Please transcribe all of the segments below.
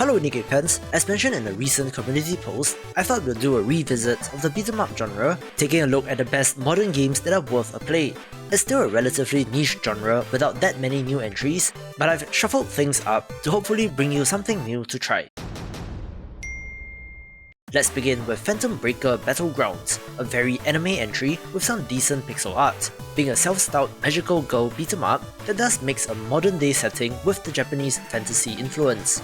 Hello Nikkei Pens, as mentioned in a recent community post, I thought we'll do a revisit of the beat-em-up genre, taking a look at the best modern games that are worth a play. It's still a relatively niche genre without that many new entries, but I've shuffled things up to hopefully bring you something new to try. Let's begin with Phantom Breaker Battlegrounds, a very anime entry with some decent pixel art, being a self-styled magical girl beat-em-up that does mix a modern day setting with the Japanese fantasy influence.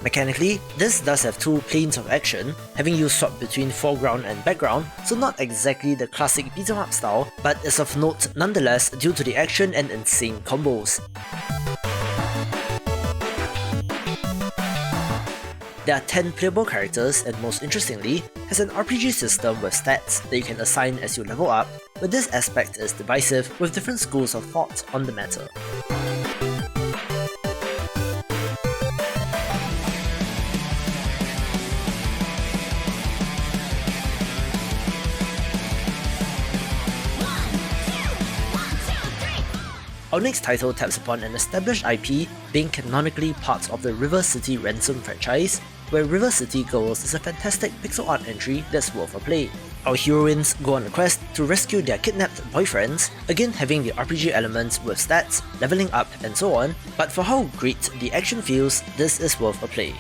Mechanically, this does have two planes of action, having you swap between foreground and background, so not exactly the classic beat-em-up style, but is of note nonetheless due to the action and insane combos. There are 10 playable characters and most interestingly, has an RPG system with stats that you can assign as you level up, but this aspect is divisive with different schools of thought on the matter. Our next title taps upon an established IP being canonically part of the River City Ransom franchise, where River City Girls is a fantastic pixel art entry that's worth a play. Our heroines go on a quest to rescue their kidnapped boyfriends, again having the RPG elements with stats, leveling up and so on, but for how great the action feels, this is worth a play.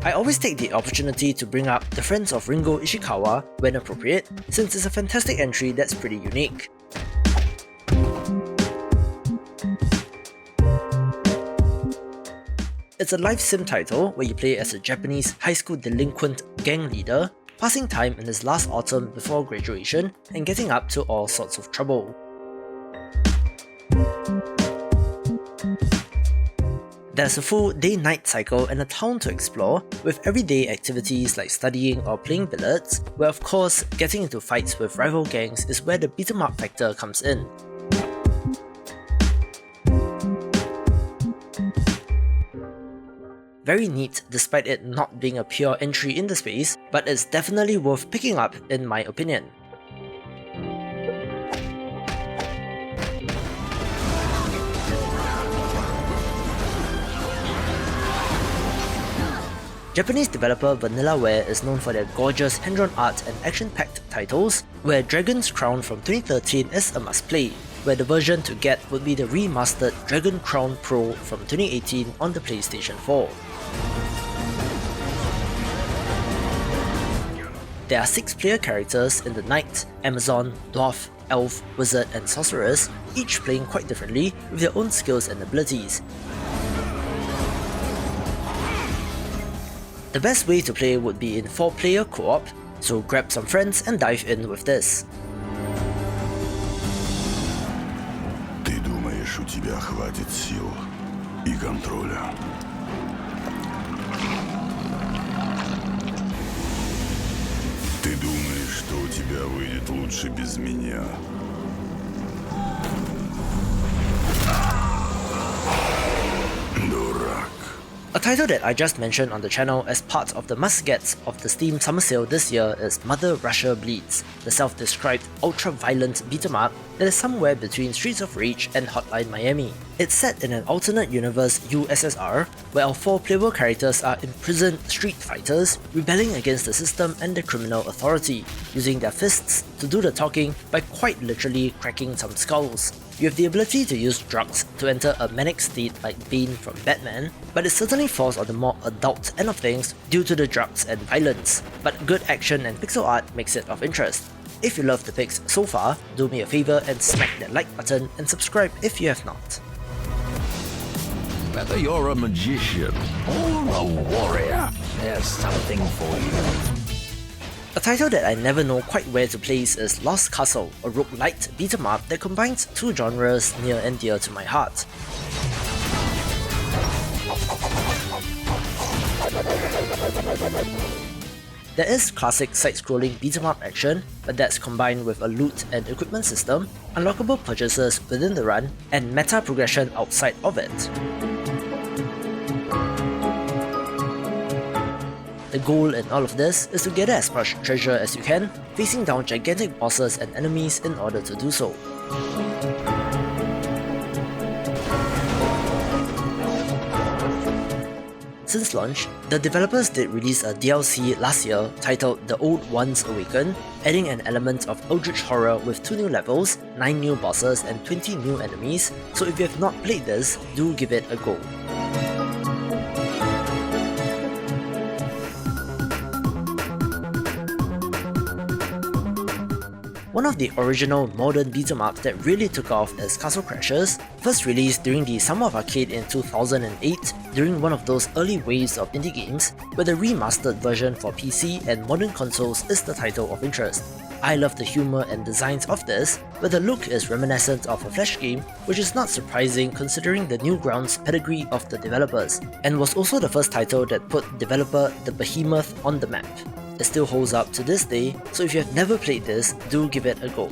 I always take the opportunity to bring up The Friends of Ringo Ishikawa when appropriate, since it's a fantastic entry that's pretty unique. It's a life sim title where you play as a Japanese high school delinquent gang leader, passing time in his last autumn before graduation and getting up to all sorts of trouble. There's a full day-night cycle and a town to explore, with everyday activities like studying or playing billiards, where of course, getting into fights with rival gangs is where the beat-em-up factor comes in. Very neat despite it not being a pure entry in the space, but it's definitely worth picking up in my opinion. Japanese developer Vanillaware is known for their gorgeous hand-drawn art and action-packed titles, where Dragon's Crown from 2013 is a must-play, where the version to get would be the remastered Dragon Crown Pro from 2018 on the PlayStation 4. There are 6 player characters in the Knight, Amazon, Dwarf, Elf, Wizard and Sorceress, each playing quite differently with their own skills and abilities. The best way to play would be in 4-player co-op, so grab some friends and dive in with this. Ты думаешь, у тебя хватит сил и контроля? Ты думаешь, что у тебя выйдет лучше без меня? Дурак. A title that I just mentioned on the channel as part of the must-gets of the Steam summer sale this year is Mother Russia Bleeds, the self-described ultra-violent beat-em-up that is somewhere between Streets of Rage and Hotline Miami. It's set in an alternate universe USSR, where our 4 playable characters are imprisoned street fighters rebelling against the system and the criminal authority, using their fists to do the talking by quite literally cracking some skulls. You have the ability to use drugs to enter a manic state like Bane from Batman, but it certainly falls on the more adult end of things due to the drugs and violence, but good action and pixel art makes it of interest. If you love the picks so far, do me a favor and smack that like button and subscribe if you have not. Whether you're a magician or a warrior, there's something for you. A title that I never know quite where to place is Lost Castle, a roguelite beat-em-up that combines 2 genres near and dear to my heart. There is classic side-scrolling beat-em-up action, but that's combined with a loot and equipment system, unlockable purchases within the run, and meta progression outside of it. The goal in all of this is to gather as much treasure as you can, facing down gigantic bosses and enemies in order to do so. Since launch, the developers did release a DLC last year titled The Old Ones Awaken, adding an element of Eldritch Horror with 2 new levels, 9 new bosses and 20 new enemies, so if you have not played this, do give it a go. One of the original modern beat-em-ups that really took off is Castle Crashers, first released during the Summer of Arcade in 2008 during one of those early waves of indie games, where the remastered version for PC and modern consoles is the title of interest. I love the humour and designs of this, but the look is reminiscent of a Flash game, which is not surprising considering the Newgrounds pedigree of the developers, and was also the first title that put developer The Behemoth on the map. It still holds up to this day, so if you have never played this, do give it a go.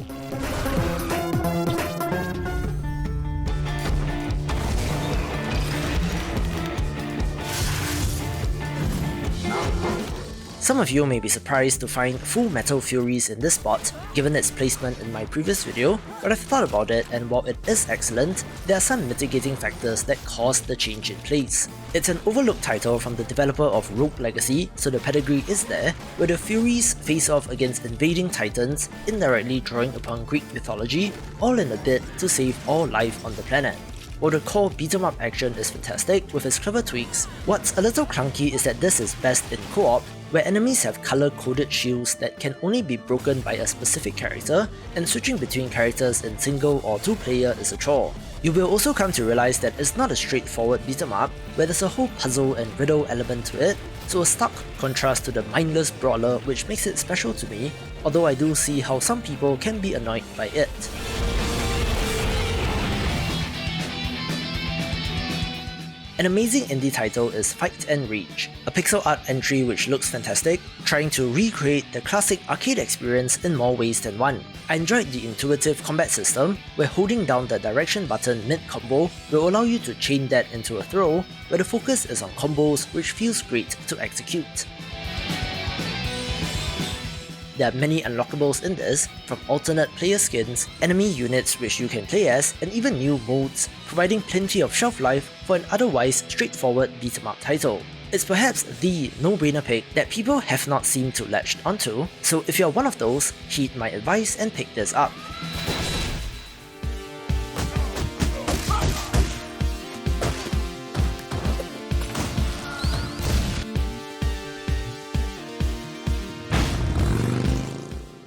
Some of you may be surprised to find Full Metal Furies in this spot, given its placement in my previous video, but I've thought about it, and while it is excellent, there are some mitigating factors that caused the change in place. It's an overlooked title from the developer of Rogue Legacy, so the pedigree is there, where the Furies face off against invading titans, indirectly drawing upon Greek mythology, all in a bid to save all life on the planet. While the core beat-em-up action is fantastic with its clever tweaks, what's a little clunky is that this is best in co-op, where enemies have color-coded shields that can only be broken by a specific character, and switching between characters in single or 2-player is a chore. You will also come to realize that it's not a straightforward beat-em-up, where there's a whole puzzle and riddle element to it, so a stark contrast to the mindless brawler which makes it special to me, although I do see how some people can be annoyed by it. An amazing indie title is Fight and Rage, a pixel art entry which looks fantastic, trying to recreate the classic arcade experience in more ways than one. I enjoyed the intuitive combat system, where holding down the direction button mid-combo will allow you to chain that into a throw, where the focus is on combos which feels great to execute. There are many unlockables in this, from alternate player skins, enemy units which you can play as, and even new modes, providing plenty of shelf life for an otherwise straightforward beat-em-up title. It's perhaps the no-brainer pick that people have not seemed to latch onto, so if you're one of those, heed my advice and pick this up.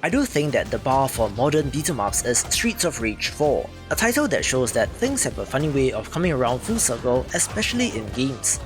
I do think that the bar for modern beat-em-ups is Streets of Rage 4, a title that shows that things have a funny way of coming around full circle, especially in games.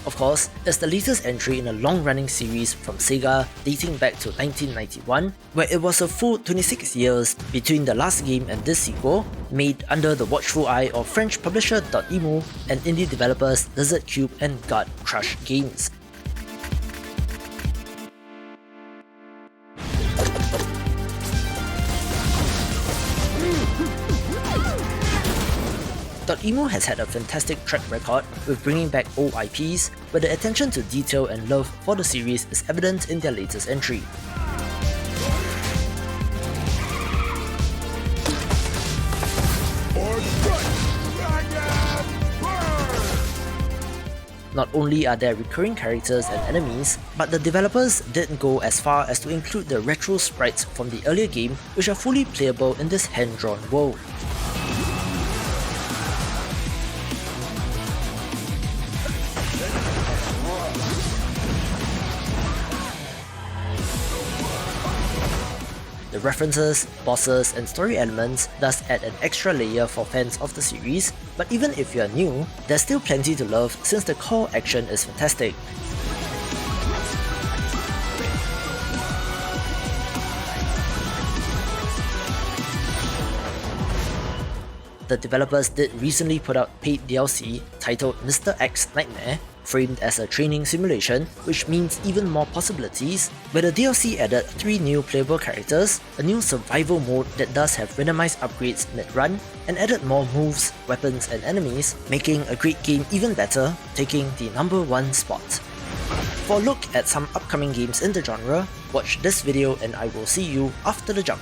Of course, it's the latest entry in a long-running series from Sega dating back to 1991, where it was a full 26 years between the last game and this sequel, made under the watchful eye of French publisher Dotemu and indie developers Lizard Cube and Guard Crush Games. Dotemu has had a fantastic track record with bringing back old IPs, where the attention to detail and love for the series is evident in their latest entry. Not only are there recurring characters and enemies, but the developers didn't go as far as to include the retro sprites from the earlier game, which are fully playable in this hand-drawn world. The references, bosses, and story elements thus add an extra layer for fans of the series, but even if you are new, there's still plenty to love since the core action is fantastic. The developers did recently put out paid DLC titled Mr. X Nightmare, framed as a training simulation, which means even more possibilities, where the DLC added 3 new playable characters, a new survival mode that does have randomized upgrades mid-run, and added more moves, weapons and enemies, making a great game even better, taking the number 1 spot. For a look at some upcoming games in the genre, watch this video and I will see you after the jump.